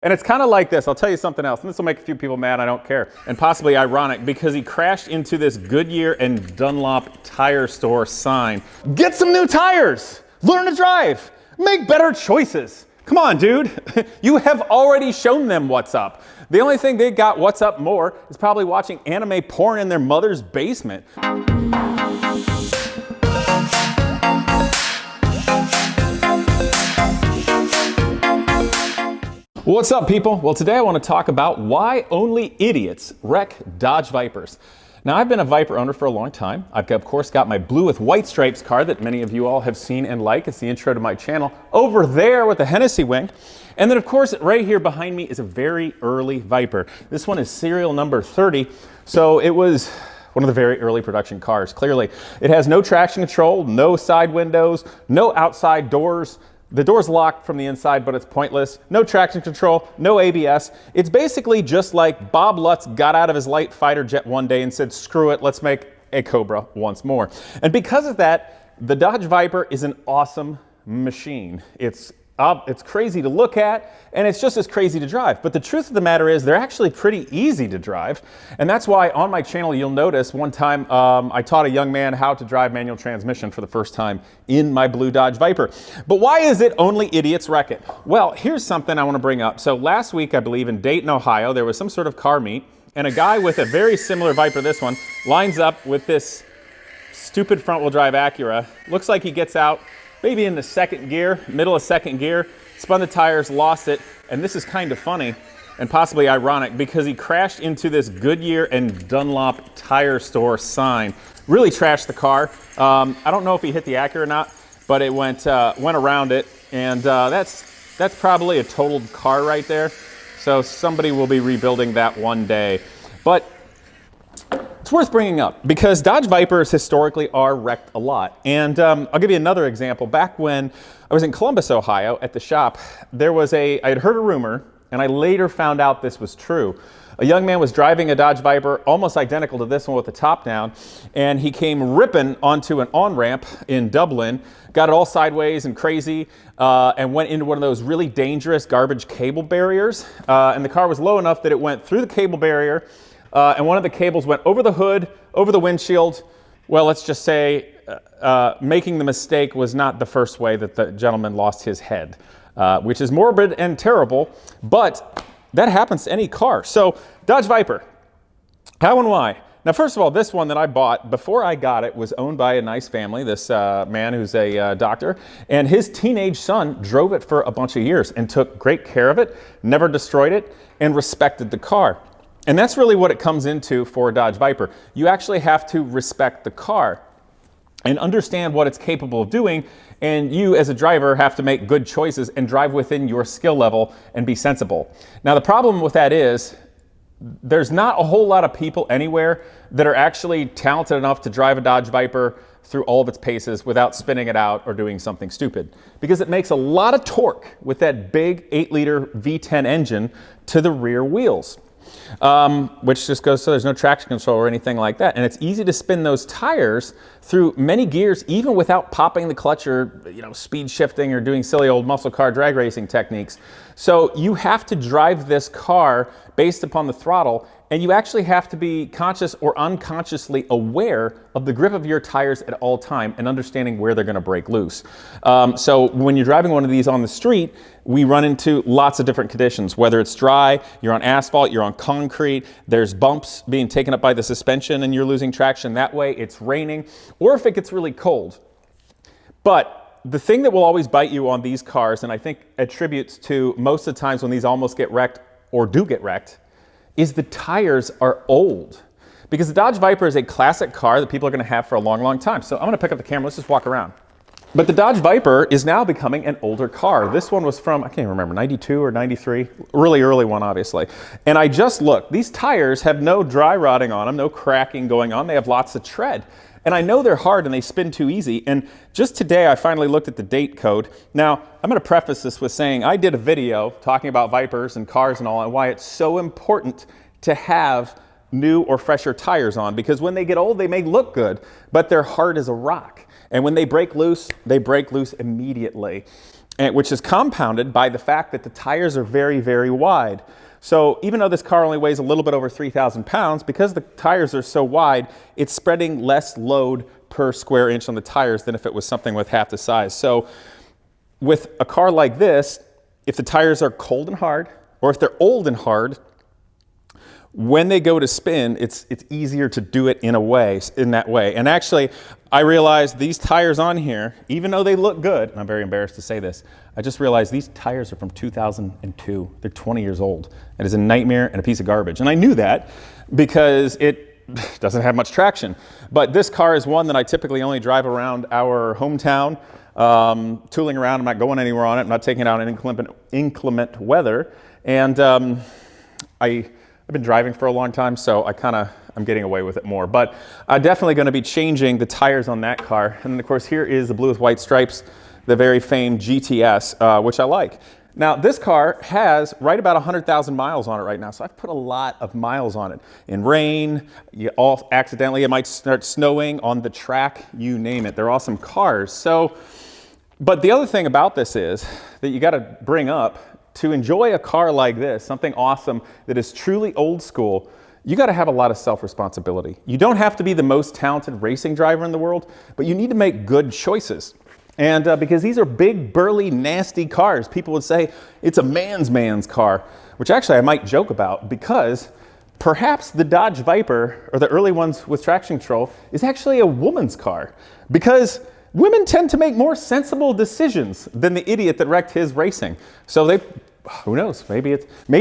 And it's kind of like this. I'll tell you something else, and this will make a few people mad, I don't care, and possibly ironic, because he crashed into this Goodyear and Dunlop tire store sign. Get some new tires! Learn to drive! Make better choices! Come on, dude. You have already shown them what's up. The only thing they got what's up more is probably watching anime porn in their mother's basement. What's up, people? Well, today I want to talk about why only idiots wreck Dodge Vipers. Now, I've been a Viper owner for a long time. I've, of course, got my blue with white stripes car that many of you all have seen and like. It's the intro to my channel over there with the Hennessy wing. And then, of course, right here behind me is a very early Viper. This one is serial number 30, so it was one of the very early production cars, clearly. It has no traction control, no side windows, no outside doors. The door's locked from the inside, but it's pointless. No traction control, no ABS. It's basically just like Bob Lutz got out of his light fighter jet one day and said, screw it, let's make a Cobra once more. And because of that, the Dodge Viper is an awesome machine. It's crazy to look at, and it's just as crazy to drive. But the truth of the matter is they're actually pretty easy to drive. And that's why on my channel, you'll notice one time I taught a young man how to drive manual transmission for the first time in my blue Dodge Viper. But why is it only idiots wreck it? Well, here's something I want to bring up. So last week, I believe in Dayton, Ohio, there was some sort of car meet, and a guy with a very similar Viper to this one lines up with this stupid front-wheel drive Acura. Looks like he gets out maybe in the second gear, middle of second gear, spun the tires, lost it, and this is kind of funny and possibly ironic because he crashed into this Goodyear and Dunlop tire store sign. Really trashed the car. I don't know if he hit the Acura or not, but it went around it, and that's probably a totaled car right there. So somebody will be rebuilding that one day. But it's worth bringing up because Dodge Vipers historically are wrecked a lot. And I'll give you another example. Back when I was in Columbus, Ohio at the shop, I had heard a rumor, and I later found out this was true. A young man was driving a Dodge Viper almost identical to this one with the top down, and he came ripping onto an on-ramp in Dublin, got it all sideways and crazy, and went into one of those really dangerous garbage cable barriers. And the car was low enough that it went through the cable barrier, and one of the cables went over the hood, over the windshield. Well, let's just say making the mistake was not the first way that the gentleman lost his head, which is morbid and terrible, but that happens to any car. So Dodge Viper, how and why? Now, first of all, this one that I bought, before I got it, was owned by a nice family, this man who's a doctor, and his teenage son drove it for a bunch of years and took great care of it, never destroyed it, and respected the car. And that's really what it comes into for a Dodge Viper. You actually have to respect the car and understand what it's capable of doing, and you as a driver have to make good choices and drive within your skill level and be sensible. Now, the problem with that is there's not a whole lot of people anywhere that are actually talented enough to drive a Dodge Viper through all of its paces without spinning it out or doing something stupid, because it makes a lot of torque with that big 8-liter V10 engine to the rear wheels. Which just goes so there's no traction control or anything like that. And it's easy to spin those tires through many gears even without popping the clutch or speed shifting or doing silly old muscle car drag racing techniques. So you have to drive this car based upon the throttle, and you actually have to be conscious or unconsciously aware of the grip of your tires at all time and understanding where they're going to break loose. So when you're driving one of these on the street, we run into lots of different conditions, whether it's dry, you're on asphalt, you're on concrete, there's bumps being taken up by the suspension and you're losing traction that way, it's raining, or if it gets really cold. But the thing that will always bite you on these cars, and I think attributes to most of the times when these almost get wrecked or do get wrecked, is the tires are old. Because the Dodge Viper is a classic car that people are going to have for a long, long time. So I'm going to pick up the camera. Let's just walk around. But the Dodge Viper is now becoming an older car. This one was from, I can't even remember, 92 or 93. Really early one, obviously. And I just looked. These tires have no dry rotting on them, no cracking going on. They have lots of tread. And I know they're hard and they spin too easy. And just today, I finally looked at the date code. Now, I'm going to preface this with saying I did a video talking about Vipers and cars and all, and why it's so important to have new or fresher tires on, because when they get old, they may look good, but they're hard as a rock. And when they break loose immediately. which is compounded by the fact that the tires are very, very wide. So even though this car only weighs a little bit over 3,000 pounds, because the tires are so wide, it's spreading less load per square inch on the tires than if it was something with half the size. So with a car like this, if the tires are cold and hard, or if they're old and hard, when they go to spin, it's easier to do it in that way. And actually, I realized these tires on here, even though they look good, and I'm very embarrassed to say this, I just realized these tires are from 2002. They're 20 years old. It is a nightmare and a piece of garbage. And I knew that because it doesn't have much traction. But this car is one that I typically only drive around our hometown, tooling around. I'm not going anywhere on it. I'm not taking it out in inclement weather. And I've been driving for a long time, so I'm getting away with it more. But I'm definitely going to be changing the tires on that car. And then, of course, here is the blue with white stripes, the very famed GTS, which I like. Now, this car has right about 100,000 miles on it right now, so I've put a lot of miles on it. In rain, accidentally, it might start snowing on the track, you name it. They're awesome cars. So, but the other thing about this is that you got to bring up, to enjoy a car like this, something awesome that is truly old school, you got to have a lot of self-responsibility. You don't have to be the most talented racing driver in the world, but you need to make good choices. And because these are big, burly, nasty cars, people would say it's a man's car, which actually I might joke about, because perhaps the Dodge Viper, or the early ones with traction control, is actually a woman's car, because women tend to make more sensible decisions than the idiot that wrecked his racing. So who knows, maybe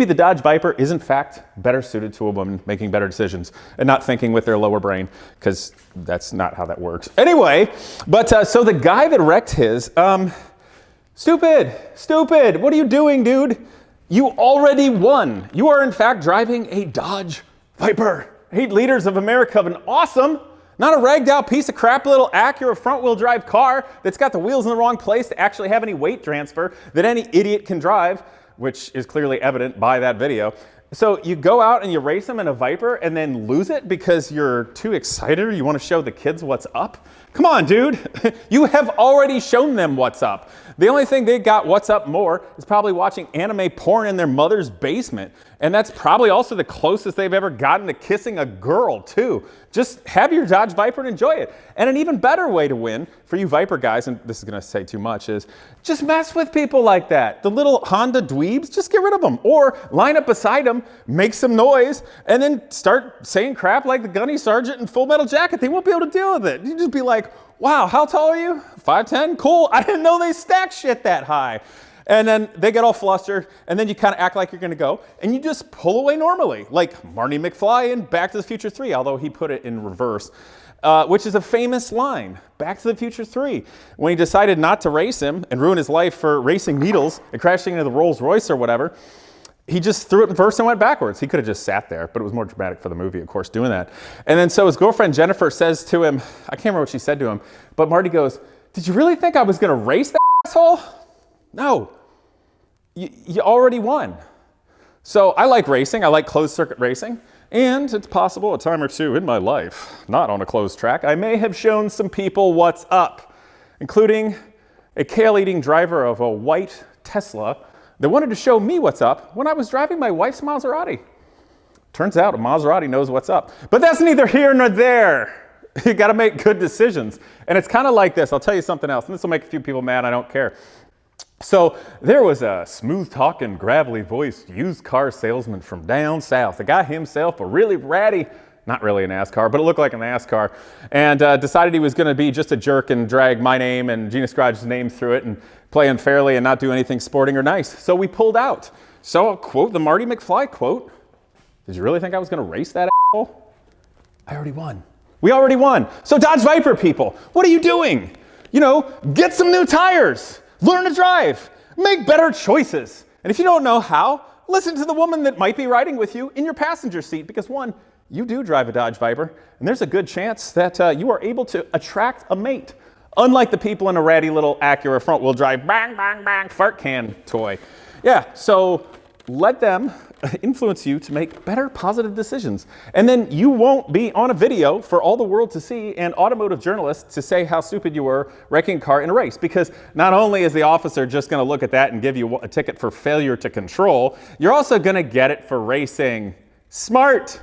the Dodge Viper is in fact better suited to a woman making better decisions and not thinking with their lower brain, because that's not how that works. Anyway, but so the guy that wrecked his, stupid, what are you doing, dude? You already won. You are in fact driving a Dodge Viper, 8 liters of America, of an awesome, not a ragged out piece of crap little Acura front wheel drive car that's got the wheels in the wrong place to actually have any weight transfer that any idiot can drive, which is clearly evident by that video. So you go out and you race them in a Viper and then lose it because you're too excited or you want to show the kids what's up? Come on, dude. You have already shown them what's up. The only thing they got what's up more is probably watching anime porn in their mother's basement. And that's probably also the closest they've ever gotten to kissing a girl, too. Just have your Dodge Viper and enjoy it. And an even better way to win for you Viper guys, and this is going to say too much, is just mess with people like that. The little Honda dweebs, just get rid of them. Or line up beside them, make some noise, and then start saying crap like the Gunny Sergeant in Full Metal Jacket. They won't be able to deal with it. You just be like, wow, how tall are you? 5'10"? Cool. I didn't know they stack shit that high. And then they get all flustered, and then you kind of act like you're going to go, and you just pull away normally, like Marty McFly in Back to the Future 3, although he put it in reverse, which is a famous line, Back to the Future 3, when he decided not to race him and ruin his life for racing needles and crashing into the Rolls Royce or whatever. He just threw it in reverse and went backwards. He could have just sat there, but it was more dramatic for the movie, of course, doing that. And then so his girlfriend Jennifer says to him, I can't remember what she said to him, but Marty goes, did you really think I was going to race that asshole? No, you already won. So I like racing. I like closed circuit racing. And it's possible a time or two in my life, not on a closed track, I may have shown some people what's up, including a kale-eating driver of a white Tesla that wanted to show me what's up when I was driving my wife's Maserati. Turns out a Maserati knows what's up. But that's neither here nor there. You got to make good decisions. And it's kind of like this. I'll tell you something else. And this will make a few people mad. I don't care. So there was a smooth-talking, gravelly-voiced used car salesman from down south. The guy himself, a really ratty, not really a NASCAR, but it looked like a NASCAR, and decided he was going to be just a jerk and drag my name and Gina Scrodge's name through it and play unfairly and not do anything sporting or nice. So we pulled out. So I'll quote the Marty McFly quote. Did you really think I was going to race that asshole? I already won. We already won. So Dodge Viper people, what are you doing? You know, get some new tires. Learn to drive. Make better choices. And if you don't know how, listen to the woman that might be riding with you in your passenger seat, because one, you do drive a Dodge Viper, and there's a good chance that you are able to attract a mate, unlike the people in a ratty little Acura front-wheel drive, bang, bang, bang, fart can toy. Yeah, so let them influence you to make better, positive decisions. And then you won't be on a video for all the world to see and automotive journalists to say how stupid you were wrecking a car in a race. Because not only is the officer just going to look at that and give you a ticket for failure to control, you're also going to get it for racing. Smart.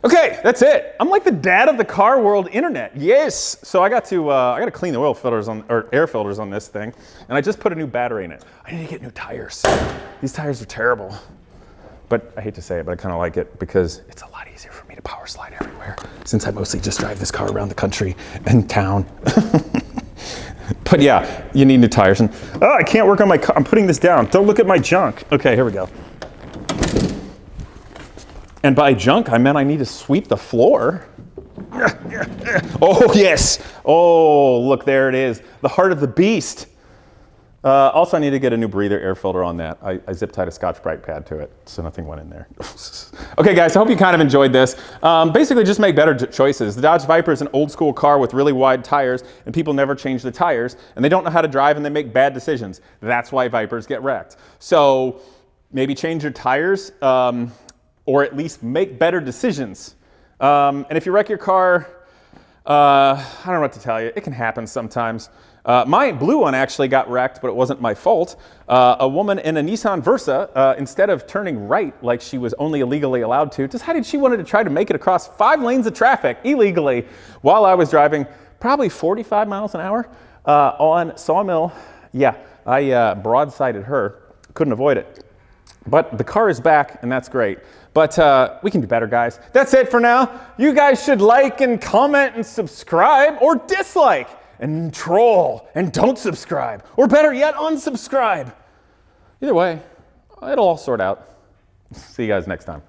Okay, that's it. I'm like the dad of the car world internet. Yes. So I got to clean the oil filters or air filters on this thing, and I just put a new battery in it. I need to get new tires. These tires are terrible. But I hate to say it, but I kind of like it because it's a lot easier for me to power slide everywhere since I mostly just drive this car around the country and town. But yeah, you need new tires. And oh, I can't work on my car. I'm putting this down. Don't look at my junk. Okay, here we go. And by junk, I meant I need to sweep the floor. Oh, yes. Oh, look, there it is. The heart of the beast. Also, I need to get a new breather air filter on that. I zip tied a Scotch-Brite pad to it, so nothing went in there. Okay, guys, I hope you kind of enjoyed this. Basically, just make better choices. The Dodge Viper is an old-school car with really wide tires, and people never change the tires, and they don't know how to drive, and they make bad decisions. That's why Vipers get wrecked. So maybe change your tires, or at least make better decisions. And if you wreck your car, I don't know what to tell you. It can happen sometimes. My blue one actually got wrecked, but it wasn't my fault. A woman in a Nissan Versa, instead of turning right like she was only illegally allowed to, decided she wanted to try to make it across 5 lanes of traffic illegally while I was driving probably 45 miles an hour on Sawmill. Yeah, I broadsided her. Couldn't avoid it. But the car is back, and that's great. But we can do better, guys. That's it for now. You guys should like and comment and subscribe, or dislike and troll and don't subscribe, or better yet, unsubscribe. Either way, it'll all sort out. See you guys next time.